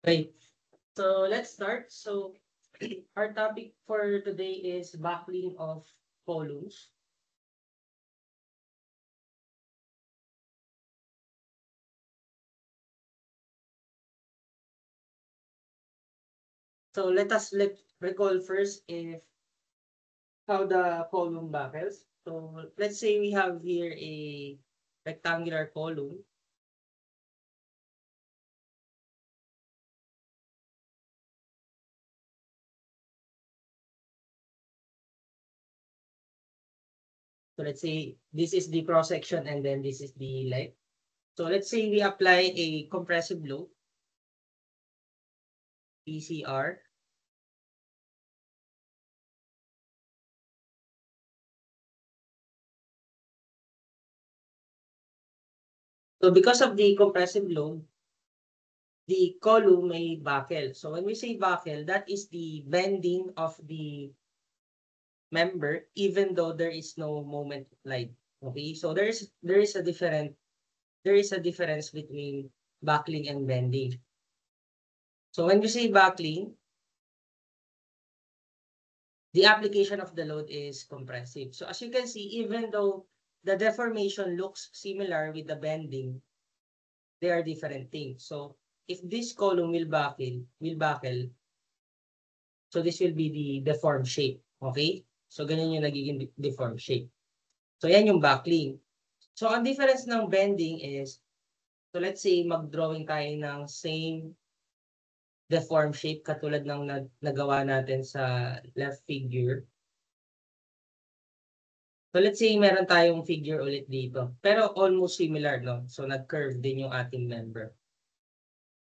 Okay, so let's start. So our topic for today is backlinking of columns. So let recall first if how the column buckles. So let's say we have here a rectangular column. So let's say this is the cross section and then this is the length. So let's say we apply a compressive load, PCR. So because of the compressive load, the column may buckle. So when we say buckle, that is the bending of the member even though there is no moment applied. Okay? So there is a difference between buckling and bending. So when we say buckling, the application of the load is compressive. So as you can see, even though the deformation looks similar with the bending, they are different things. So if this column will buckle, so this will be the deformed shape. Okay? So ganyan yung nagiging deformed shape. So yan yung backling. So ang difference ng bending is, so let's say mag-drawing tayo ng same deformed shape katulad ng nagawa natin sa left figure. So let's say meron tayong figure ulit dito. Pero almost similar, no? So nag-curve din yung ating member.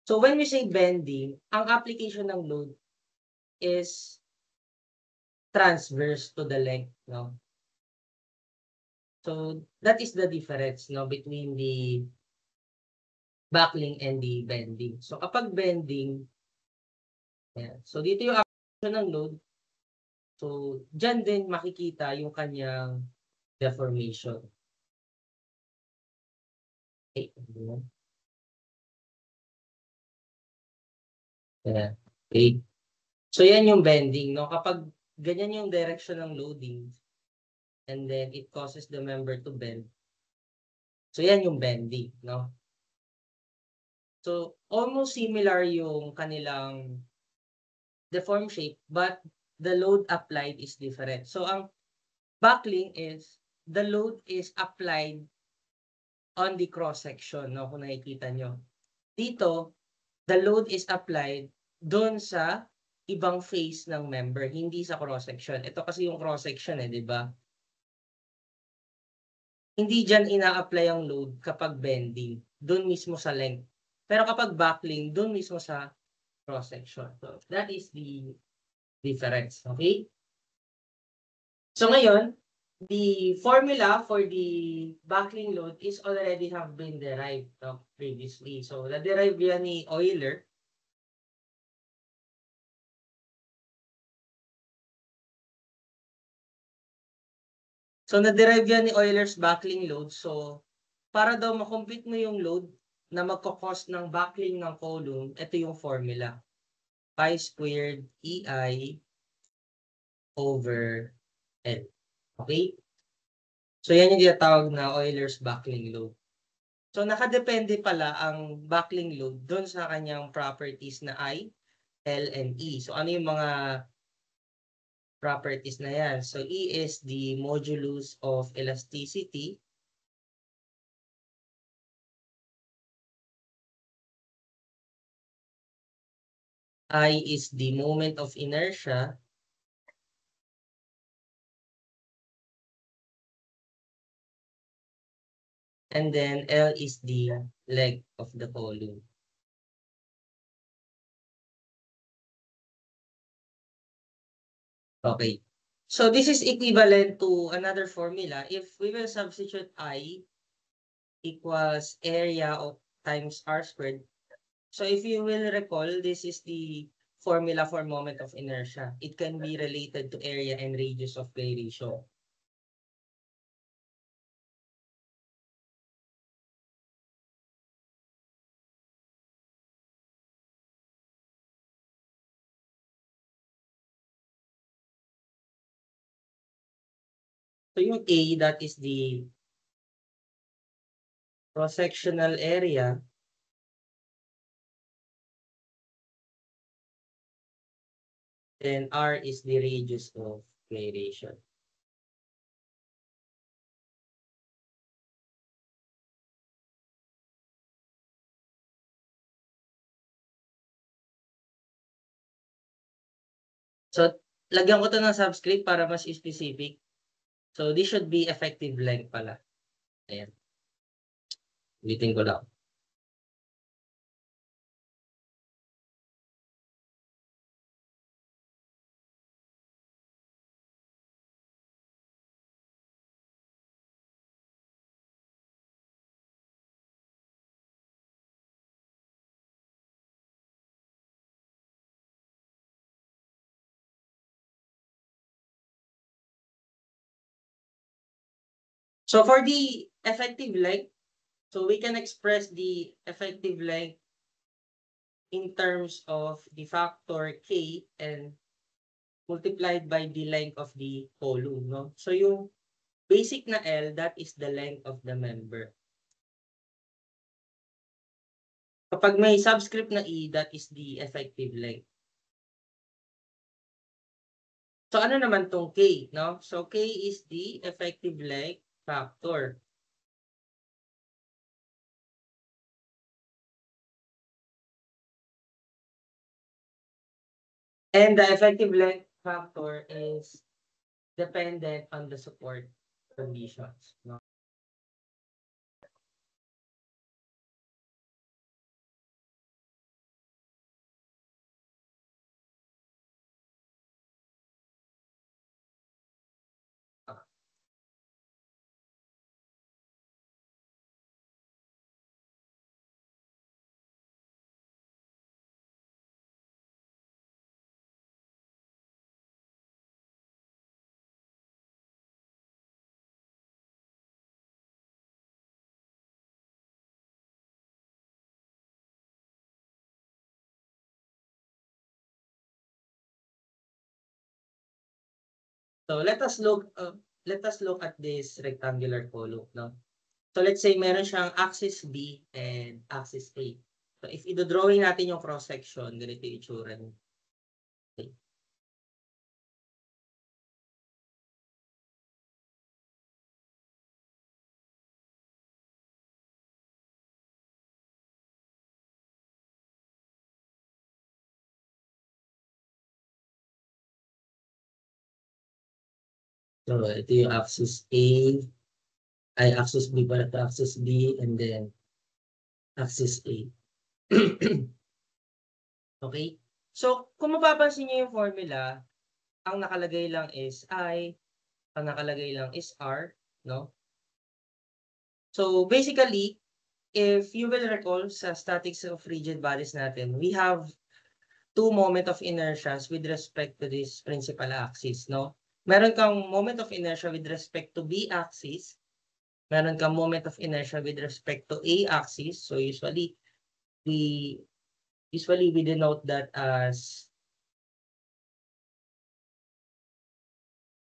So when we say bending, ang application ng load is transverse to the length, no? So that is the difference, no, between the buckling and the bending. So kapag bending, ayan. So dito yung application ng load. So diyan din makikita yung kanyang deformation. Okay. Ayan. Okay. So yan yung bending, no? Kapag ganyan yung direction ng loading and then it causes the member to bend. So yan yung bending, no? So almost similar yung kanilang deformed shape but the load applied is different. So ang buckling is the load is applied on the cross section, no, kung nakikita nyo. Dito, the load is applied doon sa ibang face ng member, hindi sa cross section. Ito kasi yung cross section eh, di ba? Hindi diyan ina-apply ang load kapag bending, doon mismo sa length. Pero kapag backling, doon mismo sa cross section. So that is the difference, okay? So ngayon, the formula for the backling load is already have been derived, no, previously. So na-derive yan ni Euler. So na-derive yan ni Euler's backling load. So para daw makompute mo yung load na magkakos ng backling ng column, ito yung formula. Pi squared EI over L. Okay? So yan yung tinatawag na Euler's backling load. So nakadepende pala ang backling load doon sa kanyang properties na I, L, and E. So ano yung mga properties na yan? So E is the modulus of elasticity. I is the moment of inertia. And then L is the leg of the column. Okay. So this is equivalent to another formula. If we will substitute I equals area of times R squared. So if you will recall, this is the formula for moment of inertia. It can be related to area and radius of gyration. So yung A, that is the cross-sectional area. Then R is the radius of gyration. So, lagyan ko to ng subscript para mas specific. So, this should be effective length pala. Ayan. Ulitin ko lang. So, for the effective length, so we can express the effective length in terms of the factor K and multiplied by the length of the column, no? So, yung basic na L, that is the length of the member. Kapag may subscript na E, that is the effective length. So, ano naman tong K, no? So, K is the effective length factor. And the effective length factor is dependent on the support conditions, no? So let us look at this rectangular column, no? So let's say meron siyang axis B and axis A. So if i-drawing natin yung cross section, ganito yung itsura niya. Okay. So ito yung axis A, ay axis B pala ito, axis B and then axis A. Okay? So kung mapapansin niyo yung formula, ang nakalagay lang is I, ang nakalagay lang is R, no? So basically, if you will recall sa statics of rigid bodies natin, we have two moment of inertias with respect to this principal axis, no? Meron kang moment of inertia with respect to B axis, meron kang moment of inertia with respect to A axis. So we usually denote that as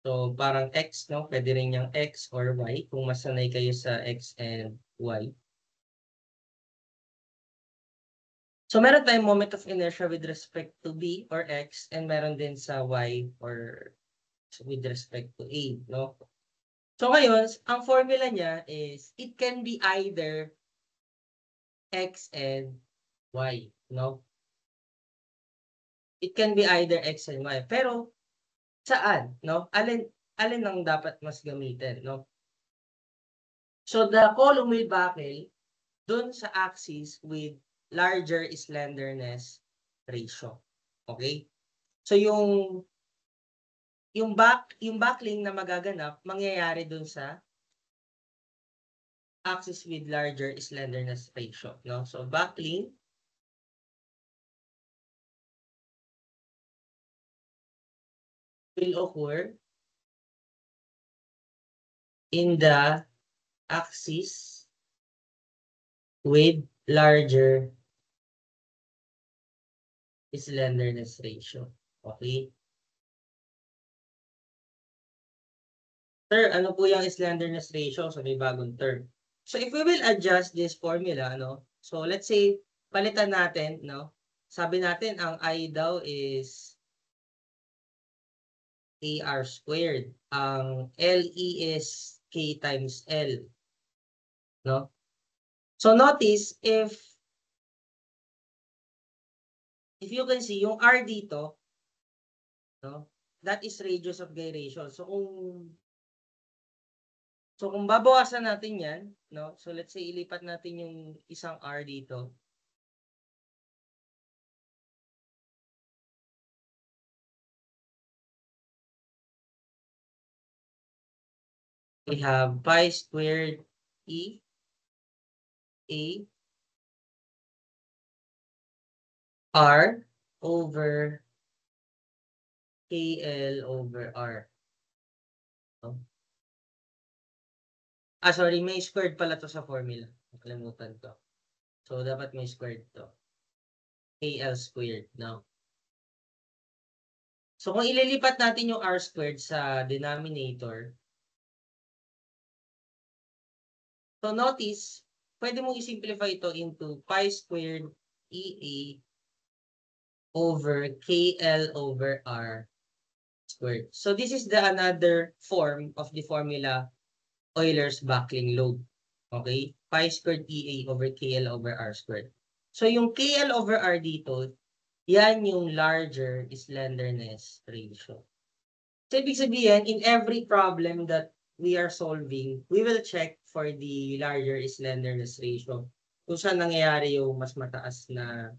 so parang X, no? Pwede rin yung X or Y kung masanay kayo sa X and Y. So meron tayong moment of inertia with respect to B or X and meron din sa Y or with respect to A, no? So ngayon, ang formula niya is it can be either X and Y, no? It can be either X and Y. Pero saan, no? Alin ang dapat mas gamitin, no? So the column will buckle dun sa axis with larger slenderness ratio. Okay? So yung buckling na magaganap mangyayari dun sa axis with larger slenderness ratio, no? So buckling will occur in the axis with larger slenderness ratio. Okay? Sir, ano po yung slenderness ratio? So, may bagong term. So, if we will adjust this formula, no? So, let's say, palitan natin, no? Sabi natin, ang I daw is AR squared. Ang LE is K times L, no? So, notice, if you can see, yung R dito, no? That is radius of gyration. So kung babawasan natin 'yan, no? So let's say ilipat natin yung isang R dito. We have pi squared E A R over KL over R. No? Sorry, may squared pala to sa formula. Nakalimutan ko. So dapat may squared to. KL squared, no? So kung ililipat natin yung R squared sa denominator, so notice, pwede mong i-simplify ito into pi squared EA over KL over R squared. So this is the another form of the formula Euler's buckling load. Okay? Pi squared EA over KL over R squared. So yung KL over R dito, yan yung larger slenderness ratio. So ibig sabihin, in every problem that we are solving, we will check for the larger slenderness ratio. Kung saan nangyayari yung mas mataas na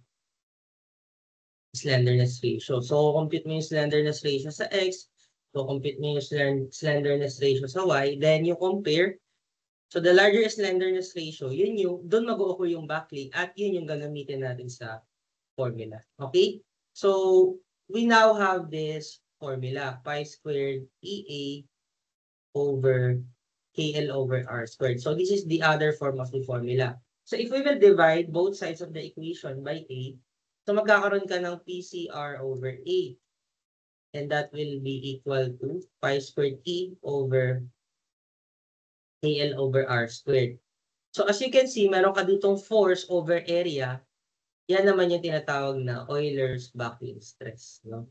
slenderness ratio. So, compute mo yung slenderness ratio sa X. So, compute mo yung slenderness ratio sa Y. Then, you compare. So, the larger slenderness ratio, yun yung, doon mag-o-occur yung backlink at yun yung gagamitin natin sa formula. Okay? So, we now have this formula. Pi squared EA over KL over R squared. So, this is the other form of the formula. So, if we will divide both sides of the equation by A, so magkakaroon ka ng PCR over A. And that will be equal to pi squared E over KL over R squared. So, as you can see, meron ka ditong force over area. Yan naman yung tinatawag na Euler's buckling stress. No?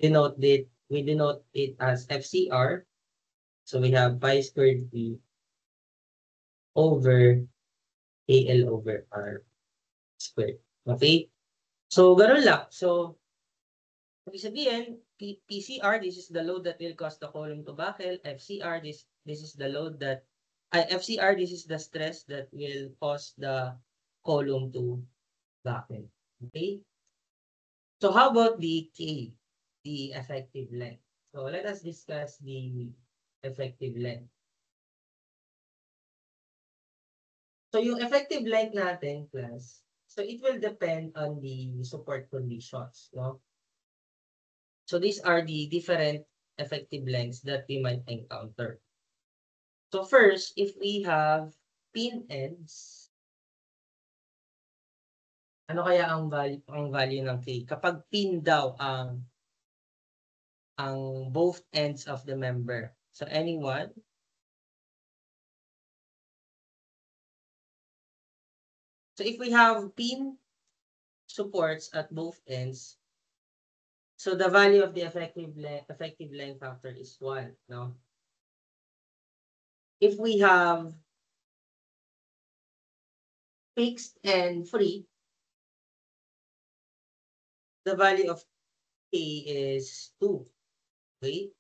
We denote it as FCR. So, we have pi squared E over KL over R squared. Okay? So, gano'n lang. So, ibig sabihin, PCR, this is the load that will cause the column to buckle. FCR, this is the load that, FCR, this is the stress that will cause the column to buckle. Okay? So, how about the K, the effective length? So, let us discuss the effective length. So, yung effective length natin, class, so it will depend on the support conditions, no? So, these are the different effective lengths that we might encounter. So, first, if we have pin ends, ano kaya ang value ng K? Kapag pin daw ang both ends of the member. So, anyone? So, if we have pin supports at both ends, so the value of the effective length factor is 1, no? If we have fixed and free, the value of K is 2. Okay?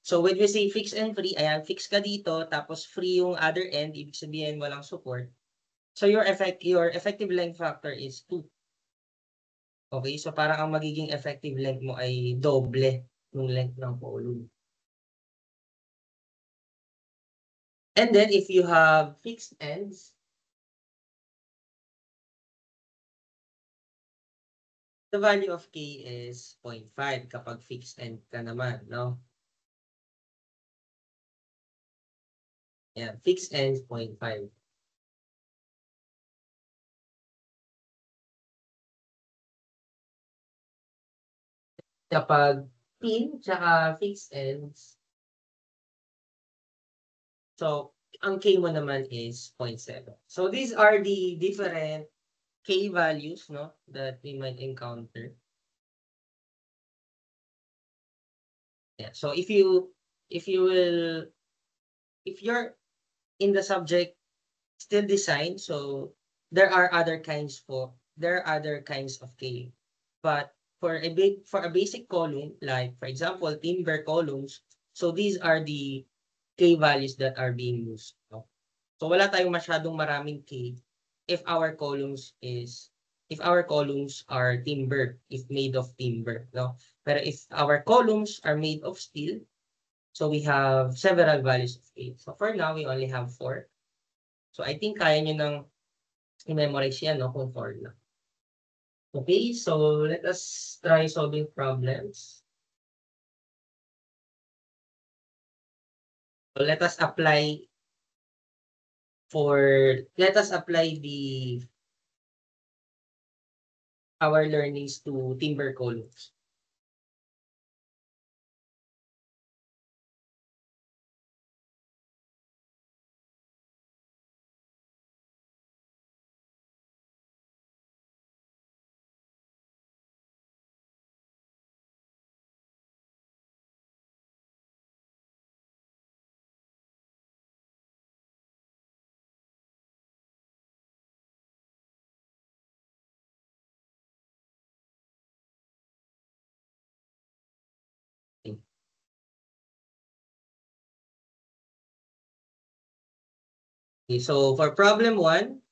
So, when we say fixed and free, ayan, fix ka dito, tapos free yung other end, ibig sabihin walang support. So, your effective length factor is 2. Okay? So, parang ang magiging effective length mo ay doble yung length ng column. And then, if you have fixed ends, the value of K is 0.5 kapag fixed end ka naman, no? Yeah, fixed ends 0.5. Kapag pin tsaka fixed ends, so ang K mo naman is 0.7. So these are the different K values, no, that we might encounter. Yeah. So if you're in the subject still design, so there are other kinds of K. But for a basic column, like for example, timber columns, so these are the K values that are being used. No? So wala tayong masyadong maraming K if our columns are timber, if made of timber, no? Pero if our columns are made of steel, so we have several values of K. So for now, we only have 4. So I think kaya nyo nang i-memorize yan, no? Kung 4 lang. Okay, so let us try solving problems. So let us apply our learnings to timber columns. Okay, so for problem 1,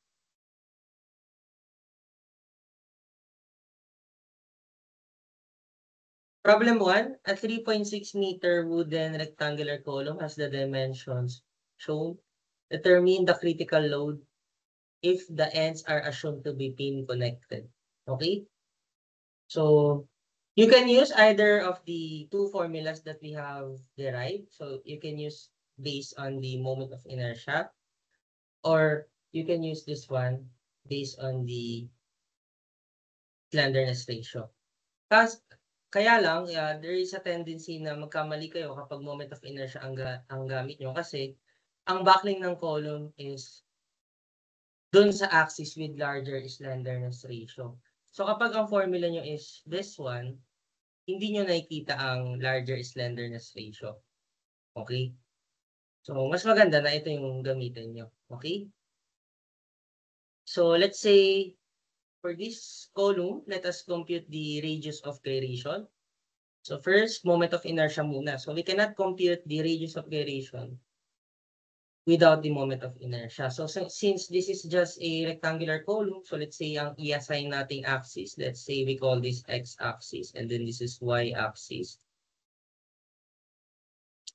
a 3.6 meter wooden rectangular column has the dimensions shown. Determine the critical load if the ends are assumed to be pin connected. Okay? So you can use either of the two formulas that we have derived. So you can use based on the moment of inertia, or you can use this one based on the slenderness ratio. Kaya lang, there is a tendency na magkamali kayo kapag moment of inertia ang gamit nyo kasi ang buckling ng column is dun sa axis with larger slenderness ratio. So kapag ang formula nyo is this one, hindi nyo nakikita ang larger slenderness ratio. Okay? So mas maganda na ito yung gamitin nyo. Okay? So let's say for this column, let us compute the radius of gyration. So first, moment of inertia muna. So we cannot compute the radius of gyration without the moment of inertia. So since this is just a rectangular column, so let's say ang i-assign nating axis, let's say we call this x-axis and then this is y-axis.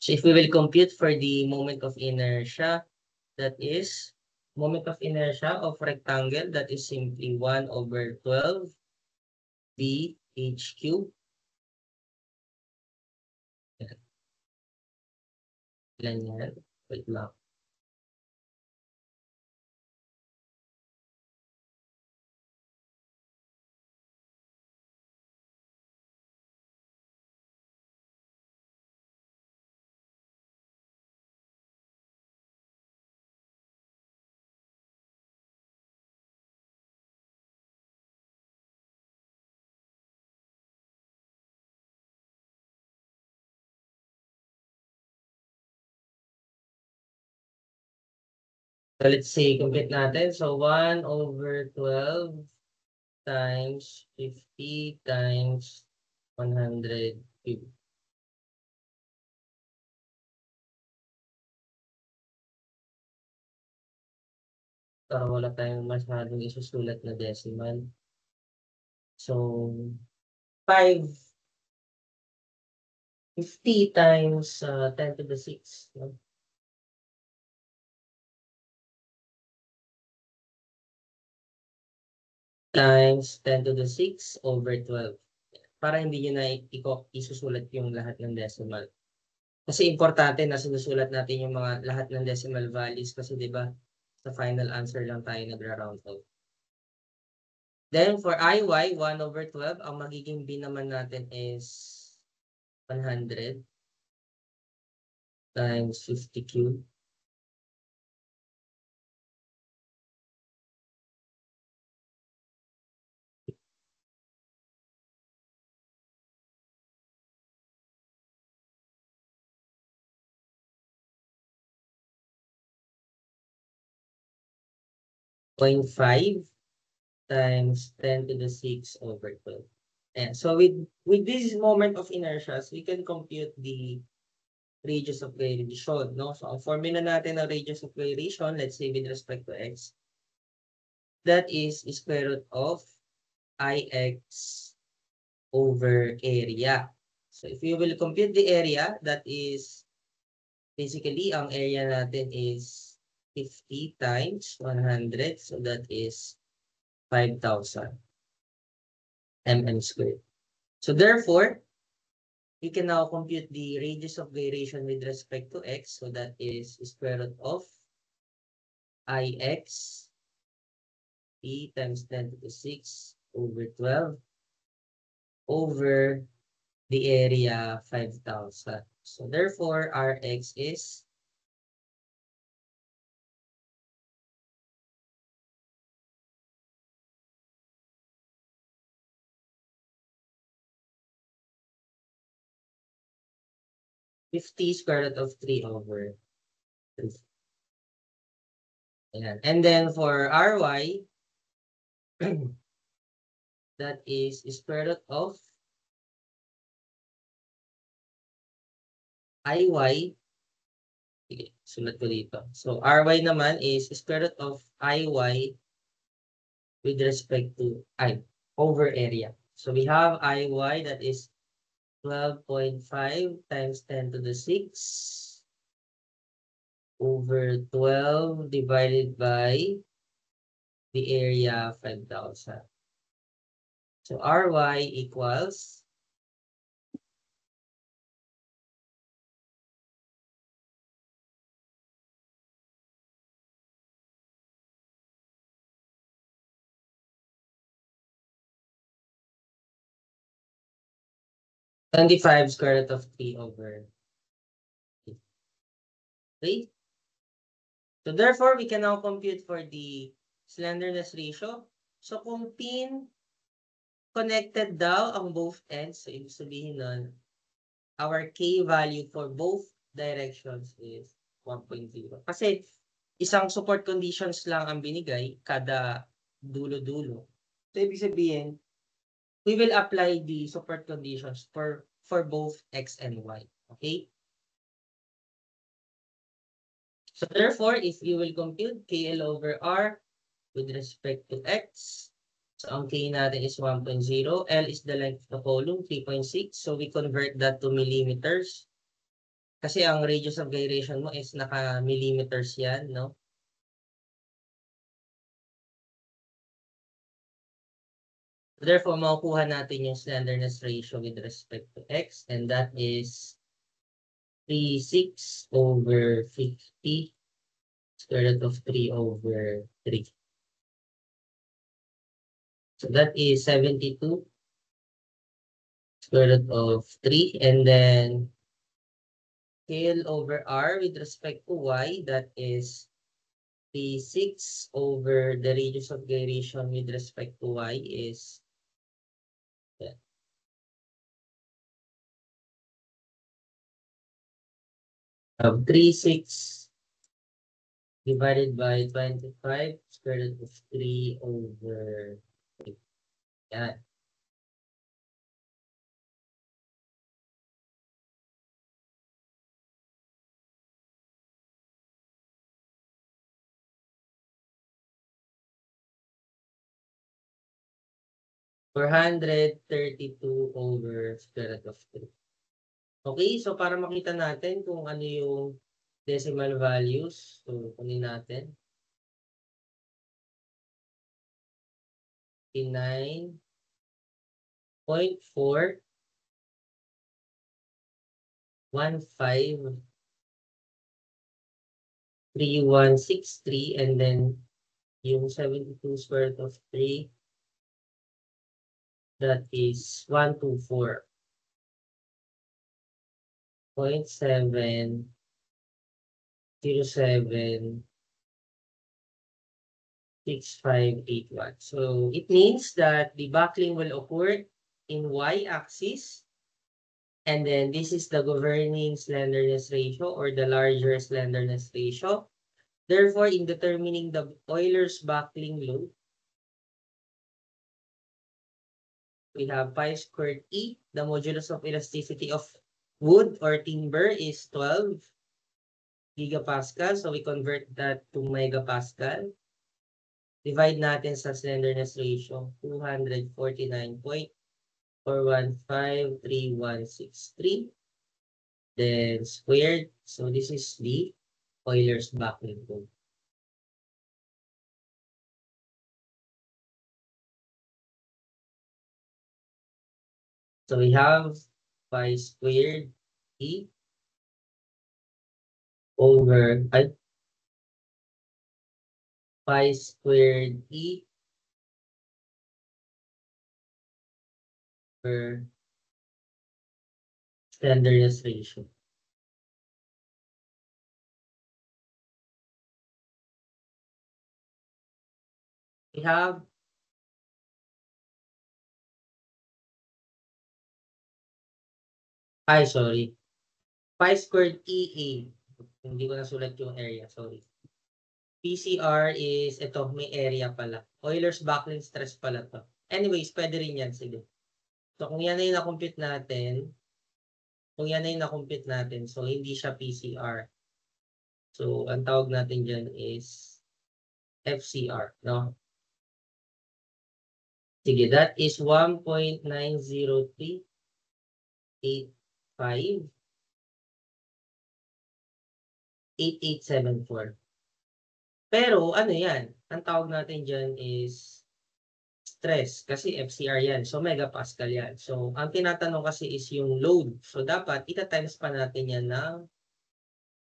So if we will compute for the moment of inertia, that is moment of inertia of rectangle, that is simply 1/12 bh cubed. Ilan yan? Wait lang. So let's say, complete natin. So 1/12 times 50 times 100 cube. Para wala tayong masyadong isusulat na decimal. So 50 times 10 to the 6. No? Times 10 to the 6 over 12. Para hindi nyo na isusulat yung lahat ng decimal. Kasi importante na sinusulat natin yung mga lahat ng decimal values kasi 'di ba sa final answer lang tayo nagra-round out. Then for IY 1/12 ang magiging B naman natin is 100 times 50 cube. Point 5 times 10 to the 6 over 12. And so with this moment of inertia, we can compute the radius of gyration, no? So ang formula natin ng radius of gyration, let's say with respect to x, that is square root of Ix over area. So if you will compute the area, that is basically ang area natin is 50 times 100. So that is 5,000 mm squared. So therefore, we can now compute the radius of gyration with respect to x. So that is square root of Ix p times 10 to the 6 over 12 over the area 5,000. So therefore, Rx is 50 square root of 3 over 3. Ayan. And then for Ry, that is square root of Iy. Sige, sulat ko dito. So Ry naman is square root of Iy with respect to I over area. So we have Iy that is 12.5 times 10 to the 6 over 12 divided by the area 5,000. So Ry equals 25 square root of 3 over 8. Okay? So therefore, we can now compute for the slenderness ratio. So kung pin connected daw ang both ends, so ibig sabihin nun, our K value for both directions is 1.0. Kasi isang support conditions lang ang binigay kada dulo-dulo. So ibig sabihin, we will apply the support conditions for both X and Y. Okay? So therefore, if you will compute KL over R with respect to X, so ang K natin is 1.0, L is the length of the column, 3.6. So we convert that to millimeters. Kasi ang radius of gyration mo is naka-millimeters yan, no? Therefore, makukuha natin yung slenderness ratio with respect to X, and that is 3.6 over 50 square root of 3 over 3. So that is 72 square root of 3. And then KL over R with respect to Y, that is 3.6 over the radius of gyration with respect to Y is 3.6 divided by 25 square root of 3 over 3. Yan. (432 over square root of 3). Okay, so para makita natin kung ano yung decimal values, so kunin natin. 9.4 153163, and then yung 72 square root of 3, that is 124. 0.7076581. So it means that the buckling will occur in y-axis, and then this is the governing slenderness ratio or the larger slenderness ratio. Therefore, in determining the Euler's buckling load, we have pi squared E. The modulus of elasticity of wood or timber is 12 gigapascal. So we convert that to megapascal. Divide natin sa slenderness ratio, 249.4153163. Then squared. So this is the Euler's buckling load. So we have pi squared E over pi squared E over slenderness ratio. We have sorry. Pi squared EA. Hindi ko nasulat yung area, sorry. PCR is, ito, may area pala. Euler's buckling stress pala to. Anyways, pwede rin yan, sige. So, kung yan na yung na-compute natin, so hindi siya PCR. So, ang tawag natin dyan is FCR, no? Sige, that is 1.903858874. Pero, ano yan? Ang tawag natin dyan is stress. Kasi FCR yan. So, megapascal yan. So, ang tinatanong kasi is yung load. So, dapat ita-times pa natin yan ng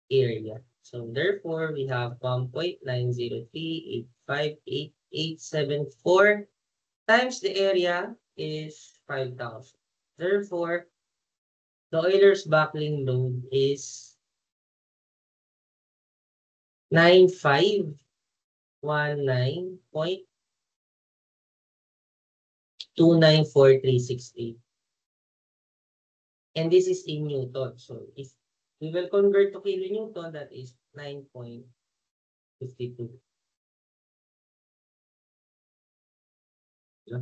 area. So, therefore, we have 1.903858874 times the area is 5,000. Therefore, the Euler's buckling load is 9519.294368. And this is in Newton. So, if we will convert to kilonewton, that is 9.52. Yeah.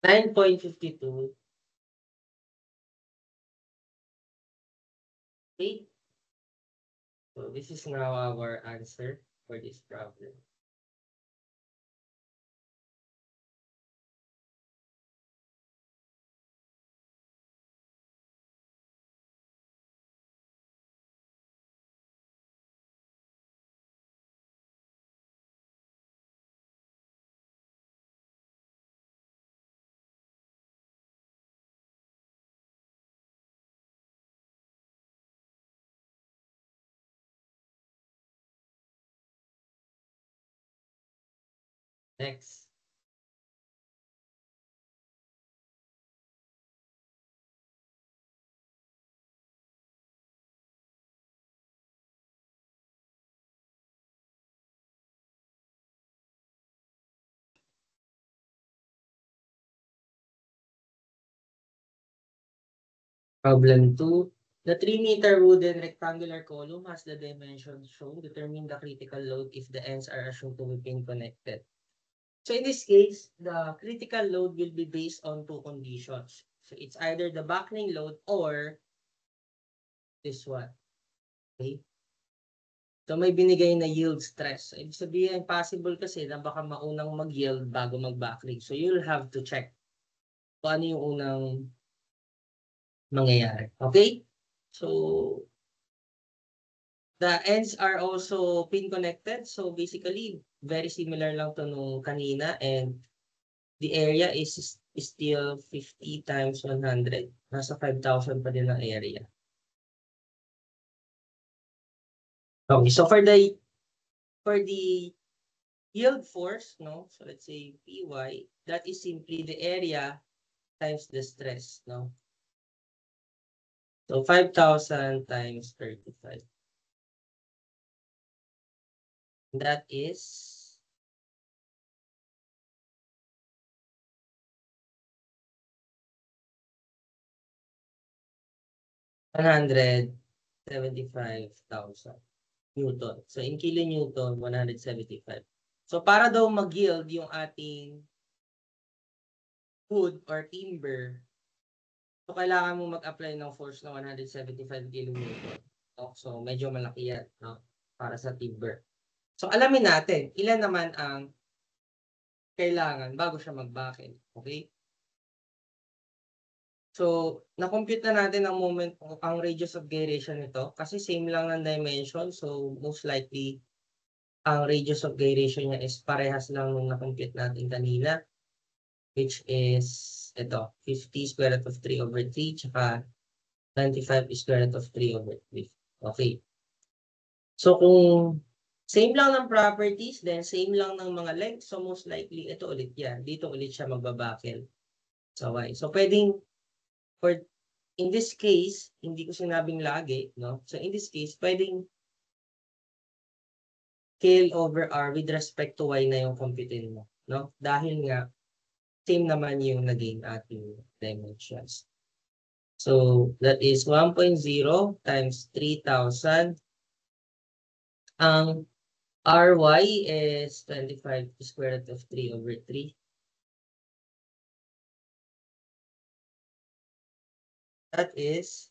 9.52. Okay. So this is now our answer for this problem. Next. Problem 2. The 3-meter wooden rectangular column has the dimensions shown. Determine the critical load if the ends are assumed to be pin connected. So in this case, the critical load will be based on two conditions. So it's either the buckling load or this one. Okay? So may binigay na yield stress. So, ibig sabihin, possible kasi na baka maunang mag-yield bago mag-buckling. So you'll have to check kung ano yung unang mangyayari. Okay? So the ends are also pin connected. So basically, very similar lang to nung kanina, and the area is still 50 times 100. Nasa 5,000 pa din ang area. Okay, so for the yield force, no? So let's say Py, that is simply the area times the stress, no? So 5,000 times 35. That is 175,000 Newton. So in kilonewton, 175. So para daw mag-yield yung ating wood or timber, so kailangan mo mag-apply ng force na 175 kilonewton. No? So medyo malaki yan, no? Para sa timber. So alamin natin, ilan naman ang kailangan bago siya mag-buckle. Okay? So, na-compute na natin ang moment, ang radius of gyration nito kasi same lang ng dimension. So, most likely, ang radius of gyration niya is parehas lang nung na-compute natin kanina, which is ito, 50 square root of 3 over 3, tsaka 25 square root of 3 over 3. Okay. So, kung same lang ng properties, then same lang ng mga length, so most likely, ito ulit yan. Dito ulit siya magbabakel sa Y. So, pwedeng, in this case, hindi ko sinabing lagi, no? So, in this case, pwedeng K over R with respect to Y na yung computin mo, no? Dahil nga, same naman yung naging ating dimensions. So, that is 1.0 times 3,000. Ang RY is 25 square root of 3 over 3. That is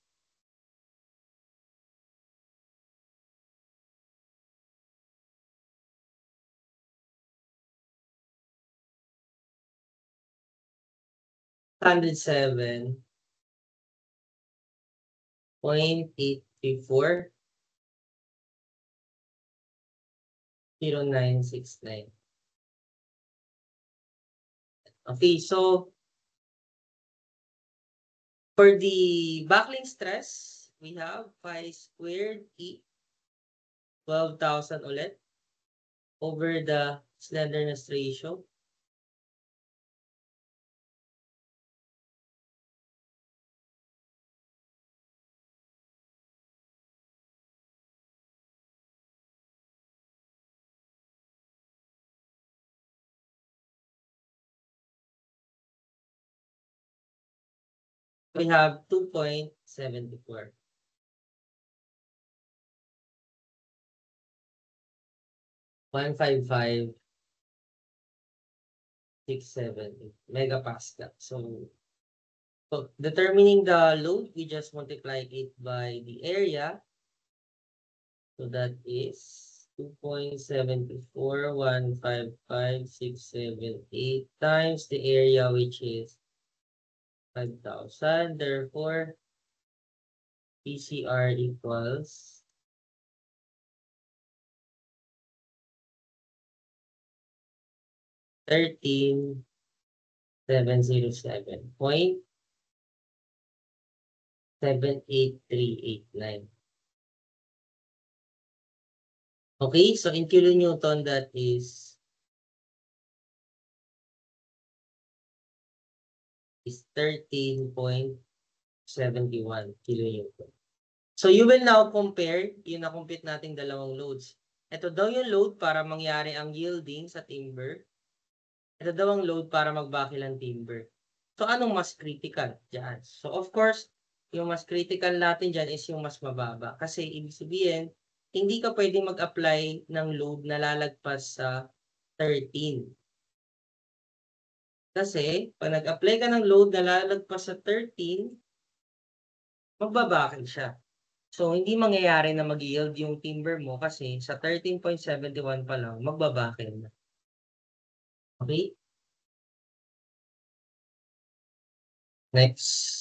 107.834 0969. Okay, so for the buckling stress, we have phi squared E 12,000 ulit over the slenderness ratio. We have 2.74. 155,678 megapascal. So determining the load, we just multiply it by the area. So that is 2.74155,678 times the area, which is 5,000. Therefore, PCR equals 13,707.78389. Okay, so in kilonewton, that is is 13.71 kilonewton. So you will now compare yung na-compute nating dalawang loads. Ito daw yung load para mangyari ang yielding sa timber. Ito daw ang load para magbakil ang timber. So anong mas critical dyan? So of course, yung mas critical natin dyan is yung mas mababa. Kasi ibig sabihin, hindi ka pwedeng mag-apply ng load na lalagpas sa 13. Kasi pag nag-apply ka ng load na lalagpas sa 13, magbabakil siya. So, hindi mangyayari na mag-yield yung timber mo kasi sa 13.71 pa lang, magbabakil na. Okay? Next.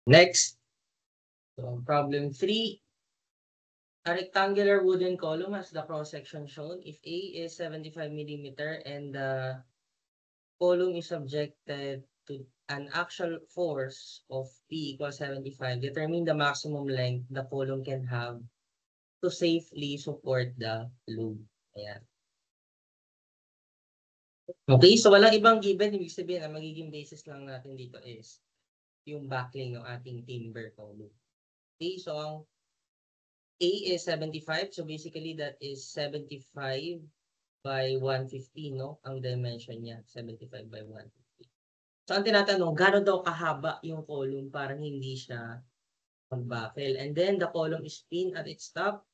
Next. So, problem 3. A rectangular wooden column has the cross-section shown. If A is 75 millimeter and the column is subjected to an actual force of P equals 75, determine the maximum length the column can have to safely support the load. Ayan. Okay, so walang ibang given. Ibig sabihin, ang magiging basis lang natin dito is yung backling ng ating timber column. Okay, so ang A is 75. So basically, that is 75 by 150, no? Ang dimension niya, 75 by 150. So ang tinatanong, gano'n daw kahaba yung column para hindi siya mag-backle. And then the column is pinned at its top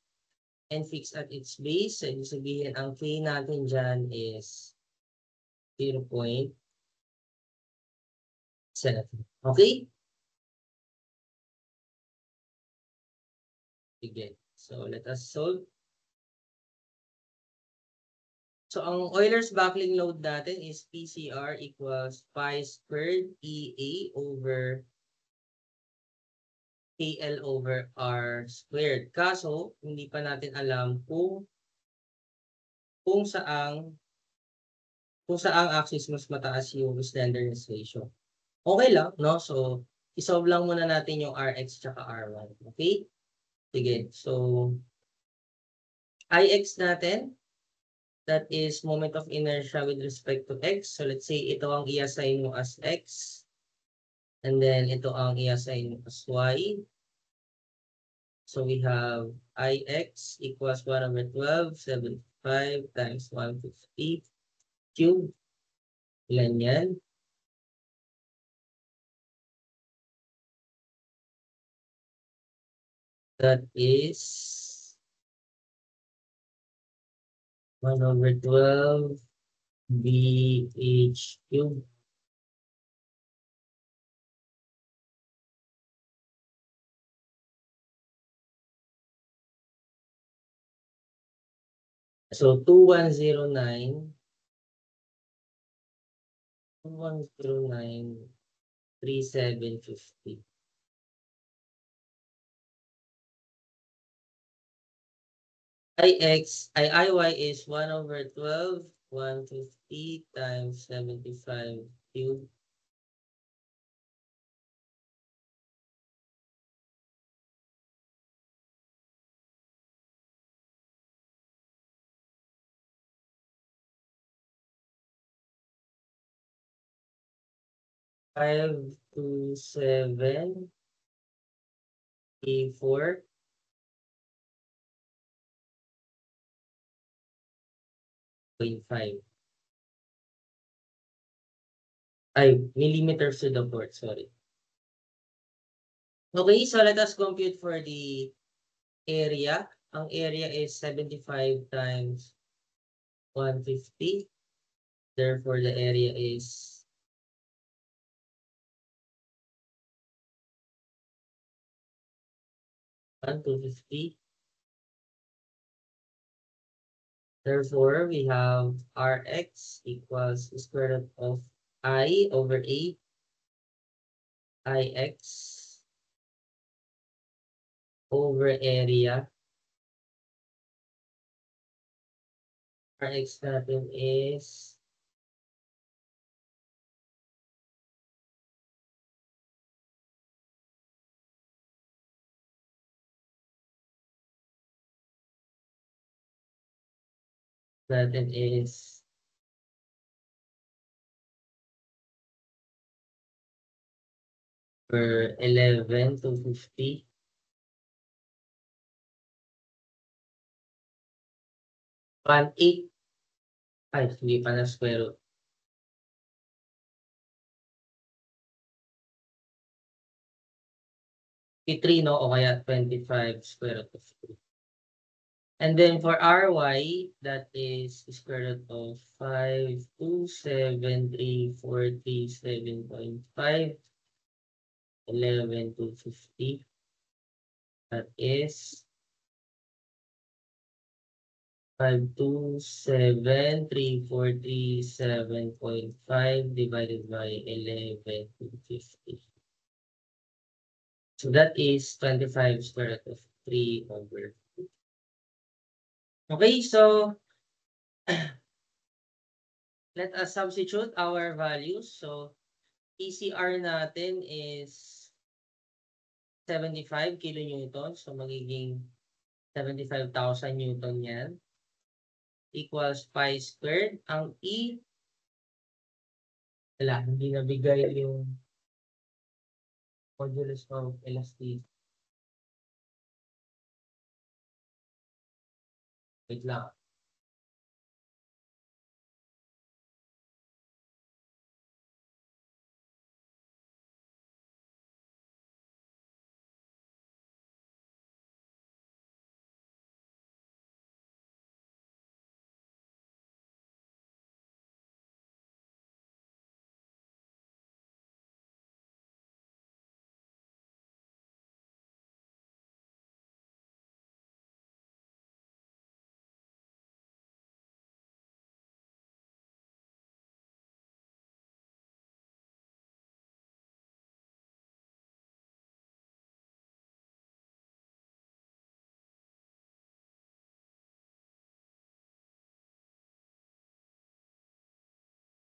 and fixed at its base. So ibig sabihin, ang K natin dyan is 0.7. Okay? Sige. So let us solve. So ang Euler's backling load natin is PCR equals pi squared EA over KL over R squared. Kaso, hindi pa natin alam kung saang axis mas mataas yung slenderness ratio. Okay lang, no? So, isolve lang muna natin yung Rx tsaka R1. Okay? Sige. So, Ix natin, that is moment of inertia with respect to X. So, let's say ito ang i-assign mo as X. And then, ito ang i-assign mo as Y. So, we have Ix equals 1 over 12, 75 times 150 cube. Ilan yan? That is 1 over 12 BH cube. So 2109 3750. Iy is 1 over 12 150 times 75 cubed. Five to 7 A4 0.5. Ay, millimeters to the fourth, sorry. Okay, so let us compute for the area. Ang area is 75 times 150. Therefore, the area is 250. Therefore, we have Rx equals square root of I over A Ix over area. Rx natin is natin is per 11 to 50. 1/8. Ay, hindi pa na square root. 3, no? O kaya 25 square root of 3. And then for Ry, that is square root of 5273437.5 11 to 50. That is 5273437.5 divided by 11 to 50. So that is 25 square root of 3 over. Okay, so let us substitute our values. So ECR natin is 75 kilonewton. So magiging 75,000 newton yan. Equals pi squared. Ang E, wala, hindi nabigay yung modulus of elasticity. Wait lang.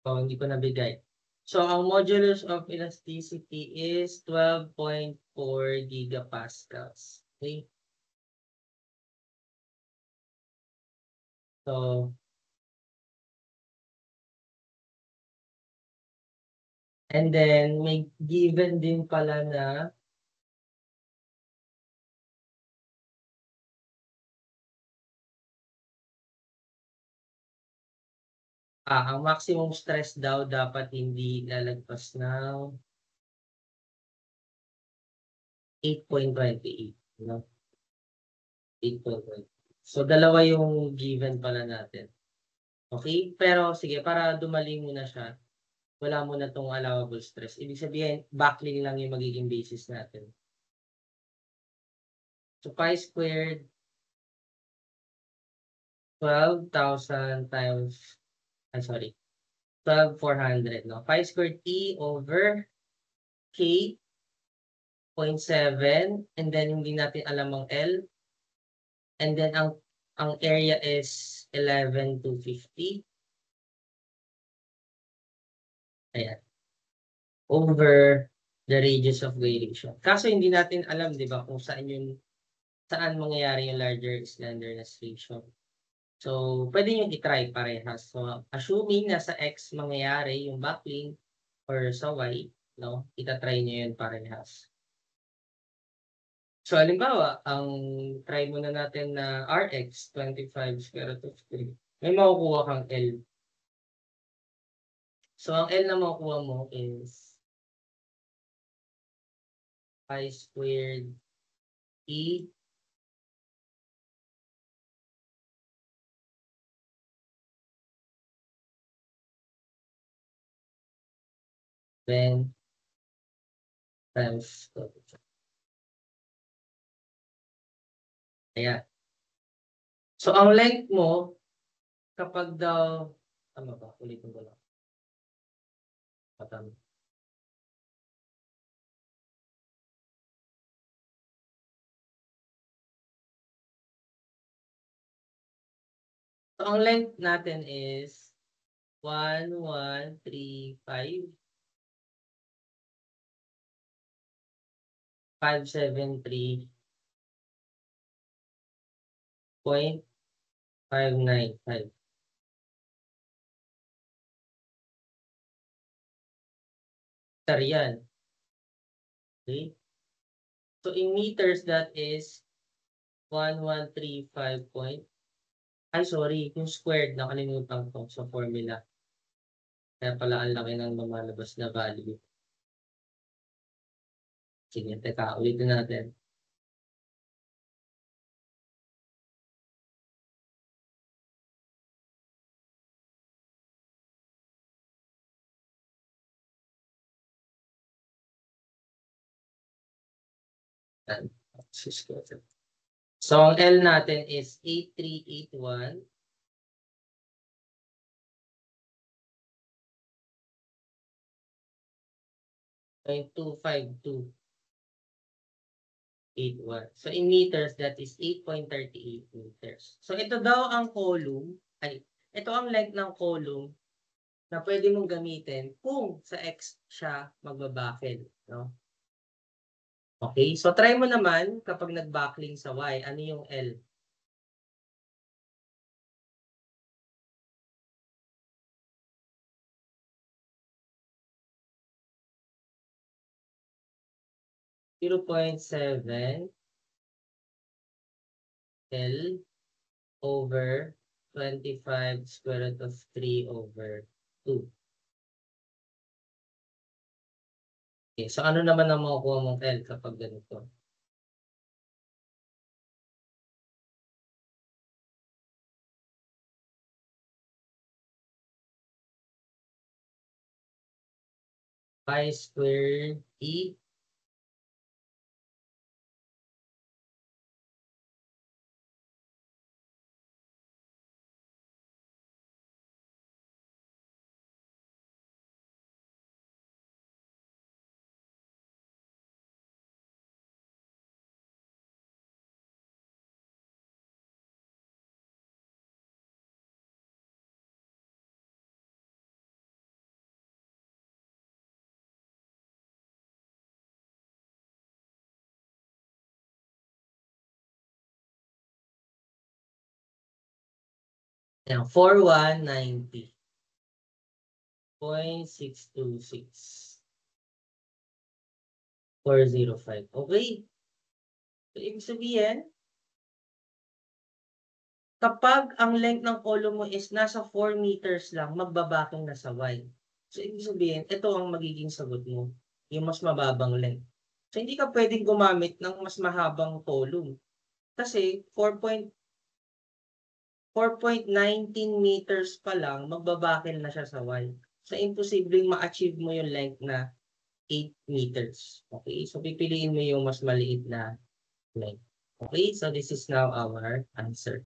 So, hindi ko nabigay. So, ang modulus of elasticity is 12.4 gigapascals. Okay? So, and then may given din pala na ang maximum stress daw dapat hindi lalagpas ng 8.28. No? 8.28. So, dalawa yung given pala natin. Okay? Pero, sige, para dumali muna siya, wala muna tong allowable stress. Ibig sabihin, backlink lang yung magiging basis natin. So, pi squared 12,000 times, 12,400, no? Pi squared E over K 0.7, and then hindi natin alam ang L. And then ang area is 11 to 50. Ayan. Over the radius of gyration. Kaso hindi natin alam, di ba, kung saan mangyayari yung larger slenderness ratio. So, pwede nyo i-try parehas. So, assuming na sa X mangyayari yung backlink or sa Y, no, ita-try nyo yun parehas. So, halimbawa, ang try muna natin na Rx, 25 square root of 3, may makukuha kang L. So, ang L na makukuha mo is pi squared E then times. Ayan. So, ang length mo, kapag daw, tama ba? Ulitin ko lang. Patama. So, ang length natin is 1,135 573.595. Meter yan. Okay? So, in meters, that is 1135 point. Ay, sorry. Yung squared, nakalimutan ko sa formula. Kaya pala ang laki ng lumalabas na value. Sige, teka. Ulitin natin. So, ang L natin is 8381. 0.25281. So, in meters, that is 8.38 meters. So, ito daw ang column, ito ang length ng column na pwede mong gamitin kung sa X siya magbabakil. No? Okay, so try mo naman kapag nag-backlink sa Y, ano yung L? (0.7 L over 25 square root of 3 over 2. Okay, so ano naman ang makukuha mong L kapag ganito? Pi squared E Yan, 4190. 0.626. 405. Okay. So, ibig sabihin, kapag ang length ng column mo is nasa 4 meters lang, magbabacking na sa Y. So, ibig sabihin, ito ang magiging sagot mo. Yung mas mababang length. So, hindi ka pwedeng gumamit ng mas mahabang column. Kasi 4.19 meters pa lang, magbabakil na siya sa Y. So, imposibleng ma-achieve mo yung length na 8 meters. Okay? So, pipiliin mo yung mas maliit na length. Okay? So, this is now our answer.